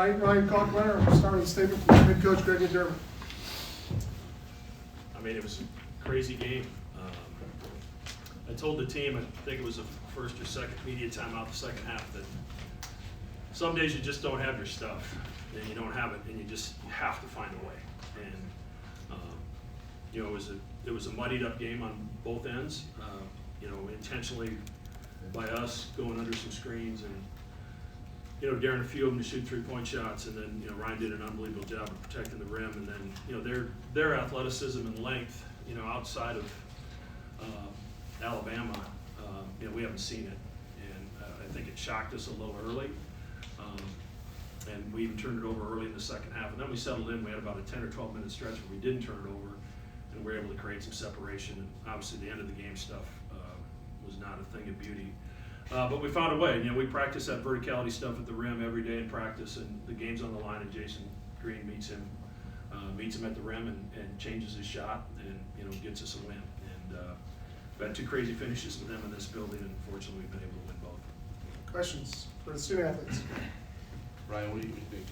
tonight. Ryan Kalkbrenner, we'll start with a statement from head coach Greg McDermott. I mean, it was a crazy game. I told the team, I think it was the first or second media timeout, the second half, that some days you just don't have your stuff, and you don't have it, and you have to find a way. And you know, it was a muddied up game on both ends. You know, intentionally by us going under some screens and, you know, daring a few of them to shoot 3-point shots, and then, you know, Ryan did an unbelievable job of protecting the rim, and then, you know, their athleticism and length, you know, outside of Alabama, you know, we haven't seen it, and I think it shocked us a little early, and we even turned it over early in the second half, and then we settled in. We had about a 10 or 12 minute stretch where we didn't turn it over, and we were able to create some separation, and obviously the end of the game stuff was not a thing of beauty. But we found a way. You know, we practice that verticality stuff at the rim every day in practice, and the game's on the line, and Jason Green meets him at the rim and changes his shot, and, you know, gets us a win. And we've had 2 crazy finishes with them in this building, and fortunately we've been able to win both. Questions for the student athletes? Ryan, what do you think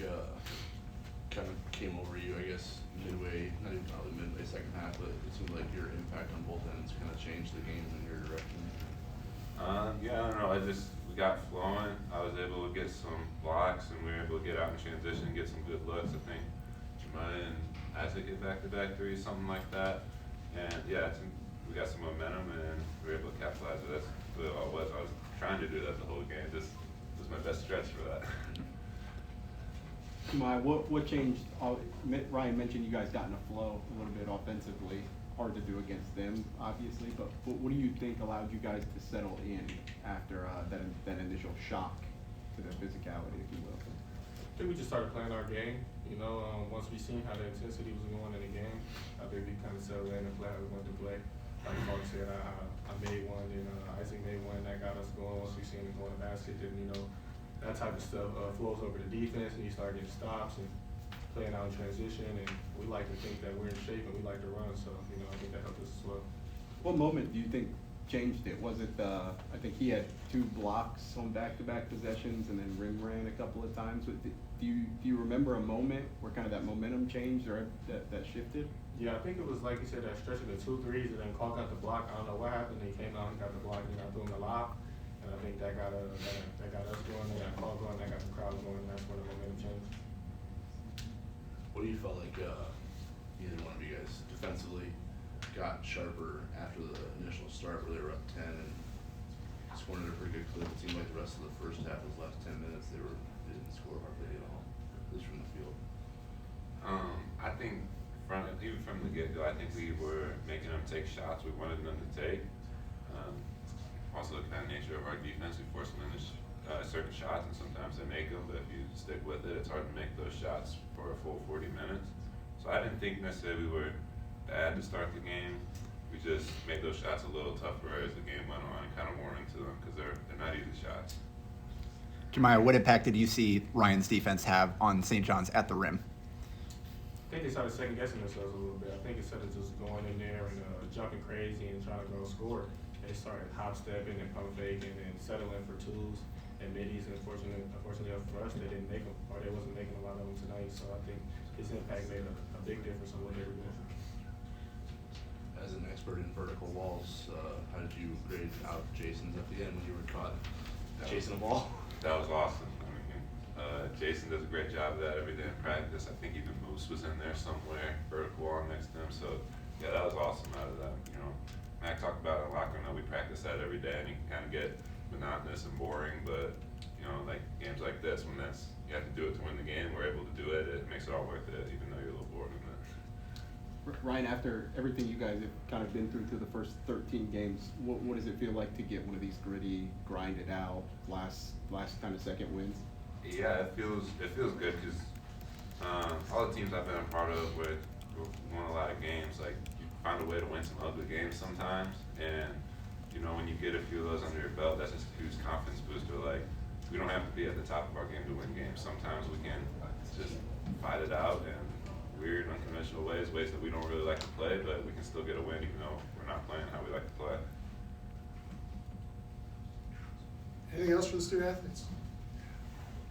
kind of came over you, I guess, midway, not even probably midway second half, but it seemed like your impact on both ends kind of changed the game in your direction? Yeah, I don't know. We got flowing. I was able to get some blocks, and we were able to get out in transition and get some good looks. I think Jamiya and Isaac get back-to-back threes, something like that. And yeah, we got some momentum, and we were able to capitalize. That's really all it was. I was trying to do that the whole game. This was my best stretch for that. What changed? Ryan mentioned you guys got in a flow a little bit offensively. Hard to do against them, obviously, but what do you think allowed you guys to settle in after that initial shock to the physicality, if you will? I think we just started playing our game. You know, once we seen how the intensity was going in the game, I think we kind of settled in and played how we wanted to play. Like Mark said, I made one, and Isaac made one that got us going. Once we seen it going to basket, then, you know, that type of stuff flows over to defense, and you start getting stops and playing out in transition, and we like to think that we're in shape and we like to run, so, you know, I think that helped us as well. What moment do you think changed it? Was it I think he had 2 blocks on back-to-back possessions and then rim ran a couple of times. Do you remember a moment where kind of that momentum changed or that shifted? Yeah, I think it was like you said, that stretch of the 2 threes, and then Clark got the block. I don't know what happened. He came out, he got the block, and I threw him the lob, and I think that got us going, and got Clark going, that got the crowd going, and that's when the momentum changed. What do you felt like either one of you guys defensively got sharper after the initial start where they were up 10 and scored at a pretty good clip? It seemed like the rest of the first half, those last 10 minutes, they didn't score hardly at all, at least from the field. I think even from the get-go, I think we were making them take shots we wanted them to take. Also looking at the nature of our defense, we force them into certain shots, and sometimes they make them, but if you stick with it, it's hard to make those shots for a full 40 minutes. So I didn't think necessarily we were bad to start the game. We just made those shots a little tougher as the game went on and kind of wore into them because they're not easy shots. Jamiya, what impact did you see Ryan's defense have on St. John's at the rim? I think they started second guessing themselves a little bit. I think instead of just going in there and jumping crazy and trying to go score, they started hop stepping and pump faking and settling for 2s and middies. And unfortunately for us, they didn't make them, or they wasn't making a lot of them tonight. So I think his impact made a big difference on what they were doing. As an expert in vertical walls, how did you grade out Jason's at the end when you were caught chasing the ball? That was awesome. I mean, Jason does a great job of that every day in practice. I think even Moose was in there somewhere, vertical wall next to him. So yeah, that was awesome out of that. You know, Mac talked about it in the locker room that we practice that every day, and you can kind of get monotonous and boring, but you know, like games like this, when you have to do it to win the game, we're able to do it, it makes it all worth it, even though you're a little bored in it. Ryan, after everything you guys have kind of been through the first 13 games, what does it feel like to get one of these gritty, grinded out, last kind of second wins? Yeah, it feels good because all the teams I've been a part of where we've won a lot of games, like you find a way to win some ugly games sometimes, and you know, when you get a few of those under your belt, that's just a huge confidence booster. Like, we don't have to be at the top of our game to win games. Sometimes we can just fight it out in weird, unconventional ways that we don't really like to play, but we can still get a win even though we're not playing how we like to play. Anything else for the student athletes?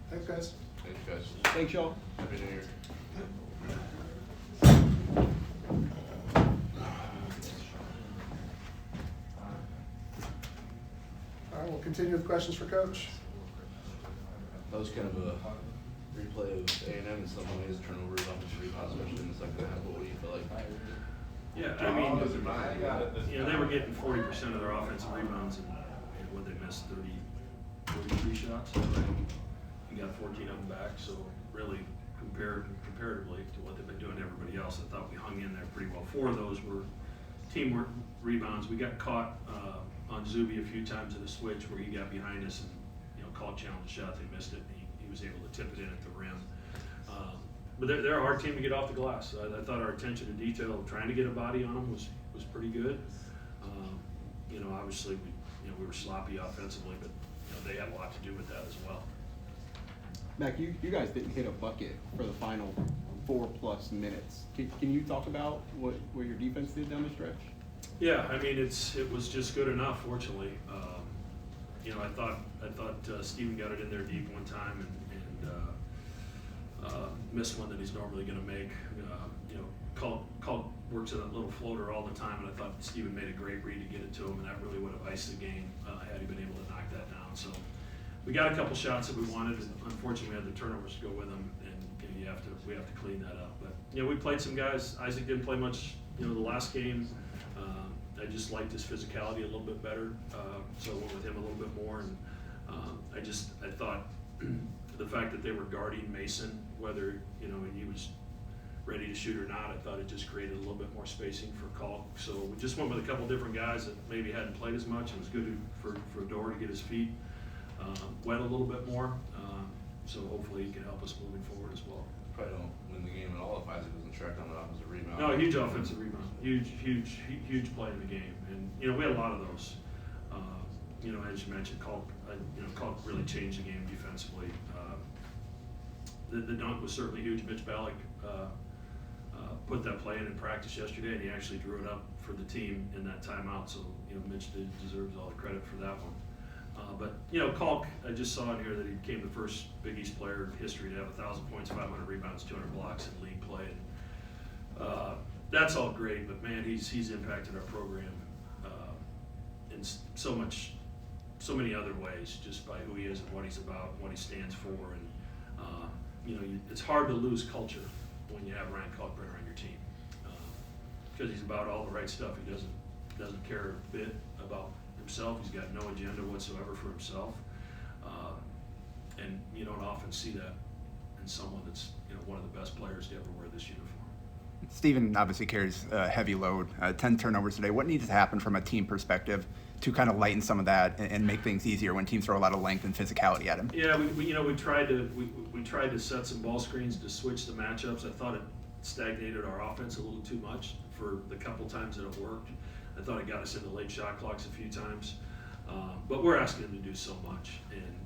Thanks, guys. Thanks, guys. Thanks, y'all. Happy New Year. All right, we'll continue with questions for Coach. That was kind of a replay of A&M in some ways, turnovers, offensive rebounds, especially in the second half. What do you feel like? Yeah, I mean, you know, they were getting 40% of their offensive rebounds and what they missed, 43 shots. You got 14 of them back, so really comparatively to what they've been doing to everybody else, I thought we hung in there pretty well. 4 of those were teamwork rebounds. We got caught on Zuby a few times in a switch where he got behind us and, you know, called challenge shot. They missed it, and he was able to tip it in at the rim. But they're a hard team to get off the glass. I thought our attention to detail of trying to get a body on them was pretty good. You know, obviously we were sloppy offensively, but you know, they had a lot to do with that as well. Mac, you guys didn't hit a bucket for the final 4+ minutes. Can you talk about what your defense did down the stretch? Yeah, I mean it was just good enough. Fortunately, you know, I thought Steven got it in there deep one time and missed one that he's normally going to make. You know, Kalk works at a little floater all the time, and I thought Steven made a great read to get it to him, and that really would have iced the game had he been able to knock that down. So we got a couple shots that we wanted, and unfortunately we had the turnovers to go with them, and you know, we have to clean that up. But you know, we played some guys. Isaac didn't play much, you know, the last game. I just liked his physicality a little bit better, so I went with him a little bit more. And I thought the fact that they were guarding Mason, whether you know he was ready to shoot or not, I thought it just created a little bit more spacing for Kalk. So we just went with a couple different guys that maybe hadn't played as much. It was good for Dore to get his feet wet a little bit more. So hopefully he can help us moving forward as well. Probably don't win the game at all if Isaac doesn't track on the offensive rebound. No, huge offensive rebound, huge play in the game, and you know we had a lot of those. You know, as you mentioned, Kalk really changed the game defensively. The dunk was certainly huge. Mitch Ballack put that play in practice yesterday, and he actually drew it up for the team in that timeout. So you know, Mitch deserves all the credit for that one. But you know, Kalk, I just saw in here that he became the first Big East player in history to have 1,000 points, 500 rebounds, 200 blocks in league play. And, that's all great, but man, he's impacted our program in so many other ways, just by who he is and what he's about, and what he stands for. And you know, it's hard to lose culture when you have Ryan Kalkbrenner on your team, because he's about all the right stuff. He doesn't care a bit about himself. He's got no agenda whatsoever for himself, and you don't often see that in someone that's, you know, one of the best players to ever wear this uniform. Steven obviously carries a heavy load, 10 turnovers today. What needs to happen from a team perspective to kind of lighten some of that and make things easier when teams throw a lot of length and physicality at him? Yeah, we tried to set some ball screens to switch the matchups. I thought it stagnated our offense a little too much for the couple times that it worked. I thought it got us into late shot clocks a few times, but we're asking him to do so much, and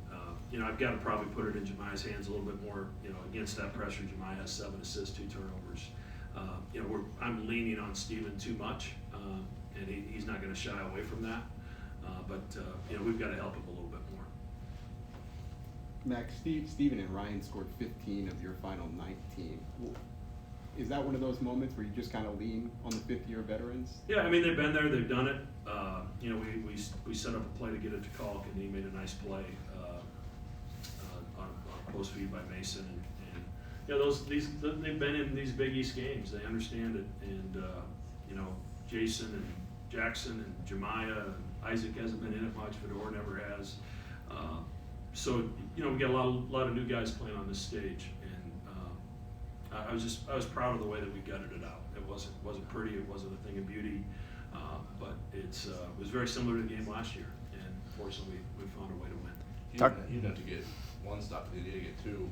you know, I've got to probably put it in Jamiya's hands a little bit more. You know, against that pressure, Jamiya has 7 assists, 2 turnovers. You know, I'm leaning on Steven too much, and he's not going to shy away from that. But you know, we've got to help him a little bit more. Max, Steven and Ryan scored 15 of your final 19. Is that one of those moments where you just kind of lean on the fifth-year veterans? Yeah, I mean, they've been there, they've done it. You know, we set up a play to get it to Kalk, and he made a nice play on a post feed by Mason. And you know, they've been in these Big East games. They understand it. And you know, Jason and Jackson and Jamiya and Isaac hasn't been in it much. Fedor never has. So you know, we got a lot of new guys playing on this stage, and I was proud of the way that we gutted it out. It wasn't pretty. It wasn't a thing of beauty, but it was very similar to the game last year. And fortunately, we found a way to win. You didn't have to get one stop. They did get 2.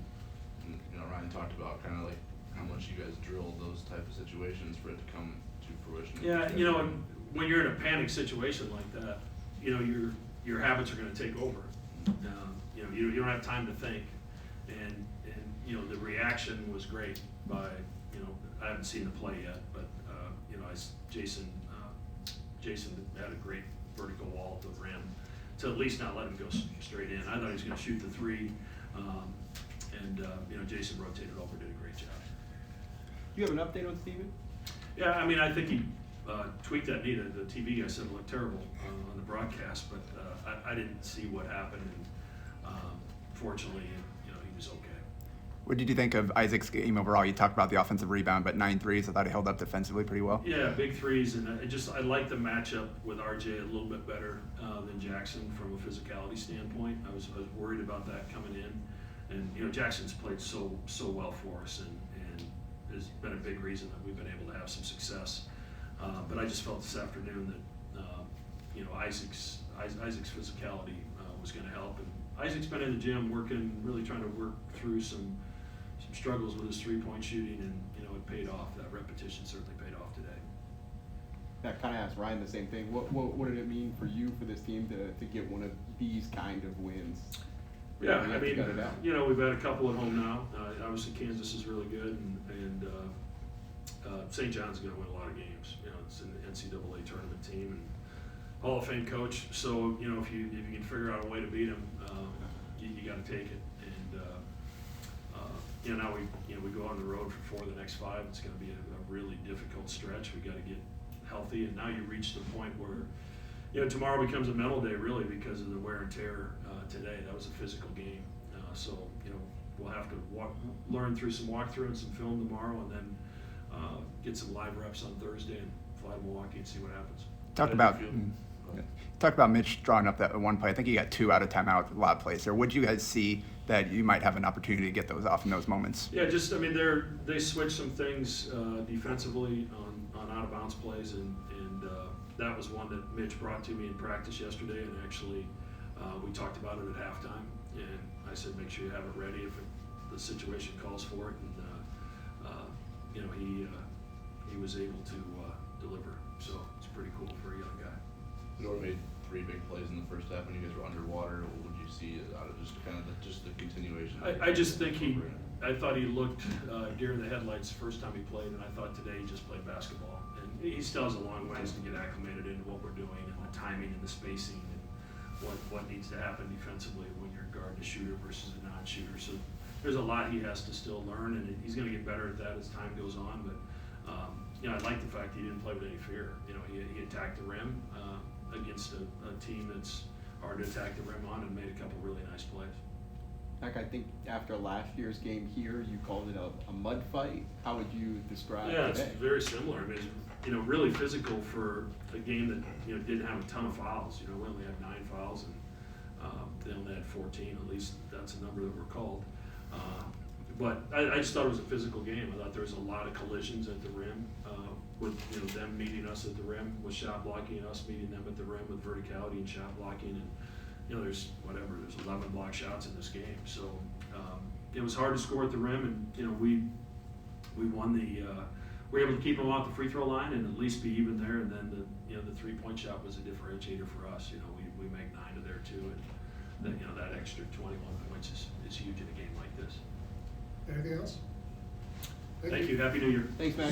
And, you know, Ryan talked about kind of like how much you guys drilled those type of situations for it to come to fruition. Yeah, you know, when you're in a panic situation like that, you know, your habits are going to take over. You know, you don't have time to think, and you know, the reaction was great by, you know, I haven't seen the play yet, but you know, Jason had a great vertical wall to the rim to at least not let him go straight in. I thought he was going to shoot the 3. And, Jason rotated over, did a great job. Do you have an update on Steven? Yeah, I mean, I think he tweaked that knee. The TV guy said it looked terrible on the broadcast, but I didn't see what happened. And fortunately, he was okay. What did you think of Isaac's game overall? You talked about the offensive rebound, but 9 threes. I thought he held up defensively pretty well. Yeah, big threes, and I like the matchup with RJ a little bit better than Jackson from a physicality standpoint. I was worried about that coming in, and Jackson's played so well for us, and has been a big reason that we've been able to have some success. But I just felt this afternoon that Isaac's physicality was going to help, and Isaac's been in the gym really trying to work through some struggles with his three-point shooting, and it paid off. That repetition certainly paid off today. That kind of asked Ryan the same thing. What did it mean for you, for this team, to get one of these kind of wins? Yeah, You I have to mean, gut it out. we've had a couple at home now. Obviously, Kansas is really good, and St. John's going to win a lot of games. It's an NCAA tournament team and Hall of Fame coach. So if you can figure out a way to beat him, you got to take it. And now we go on the road for 4 of the next 5. It's going to be a really difficult stretch. We got to get healthy, and now you reach the point where tomorrow becomes a mental day really because of the wear and tear today. That was a physical game, so we'll have to learn through some walkthrough and some film tomorrow, and then get some live reps on Thursday and fly to Milwaukee and see what happens. Talk about Mitch drawing up that one play. I think he got 2 out of timeout, a lot of plays there. What did you guys see that you might have an opportunity to get those off in those moments? Yeah, they switched some things defensively on out of bounds plays, and that was one that Mitch brought to me in practice yesterday, and actually we talked about it at halftime, and I said make sure you have it ready if the situation calls for it, and he was able to deliver, so it's pretty cool for a young guy. Nor made 3 big plays in the first half when you guys were underwater. What would you see out of just kind of the continuation? I just think I thought he looked deer in the headlights the first time he played, and I thought today he just played basketball. And he still has a long ways to get acclimated into what we're doing and the timing and the spacing and what needs to happen defensively when you're guarding a shooter versus a non-shooter. So there's a lot he has to still learn, and he's going to get better at that as time goes on. But I like the fact he didn't play with any fear. He attacked the rim against a team that's hard to attack the rim on, and made a couple really nice plays. Like, I think after last year's game here, you called it a mud fight. How would you describe Yeah, today? it's very similar. I mean, it's, really physical for a game that didn't have a ton of fouls. We only had 9 fouls, and they only had 14. At least that's a number that were called. But I just thought it was a physical game. I thought there was a lot of collisions at the rim, with them meeting us at the rim with shot blocking, and us meeting them at the rim with verticality and shot blocking, and there's 11 block shots in this game. So it was hard to score at the rim, and we won we were able to keep them off the free throw line and at least be even there. And then the 3-point shot was a differentiator for us. We make 9 to there too, and that extra 21 points is huge in a game like this. Anything else? Thank you. Happy New Year. Thanks, man.